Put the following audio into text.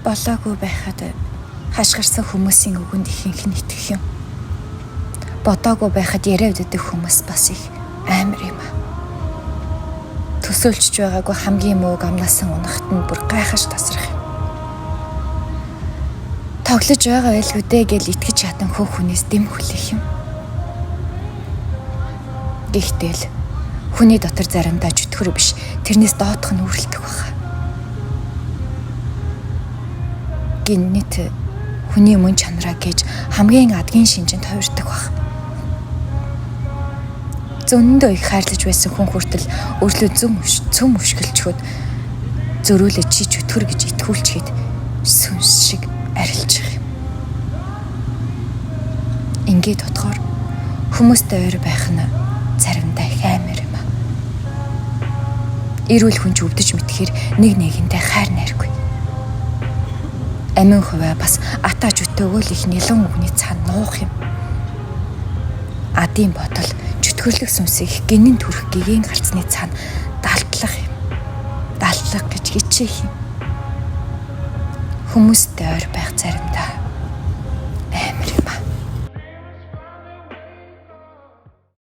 Болоогүй байхад хашгирсан хүмүүсийн үгэнд ихэнх нь итгэх юм. Бодоогүй байхад яриа өгдөг хүмүүс бас их амар юм а. Төсөөлж байгаагүй хамгийн мууг амнасан унахт нь бүр гайхаж тасрах юм. Тоглож байгаа байлгүй дээ гэж итгэж чадсан хүүхнээс дэм хүлээх юм. Гэхдээ л хүний дотор заримдаа чөтгөр биш, тэрнээс доотх нь үргэлтэх баха. Гинэт хүний мөн чанараа гэж хамгийн адгийн шинжинд хувирдаг бах. Зөндөө их хайрлаж байсан хүн хүртэл өөрлөө цөм өшгөлчхөд зөрүүлээ чи чөтгөр гэж итгүүлчихэд сүнс шиг арилчих юм. Ингээд бодохоор хүмүүстэй ойр байх нь заримдаа их амар юм а. Эрүүл хүн ч өвдөж мэдхээр нэг нэгэнтэй хайр найргүй. Амин хуваа бас атааж өтөөгөө л их нэлон үгний цаана нуух юм. Адын бодол чөтгөрлөх сүнсийг гинэн төрөх гэгийн гарцны цаана далтлах юм. Далтлах гэж хичээх юм. Хүмүүстэй ойр байх заримдаа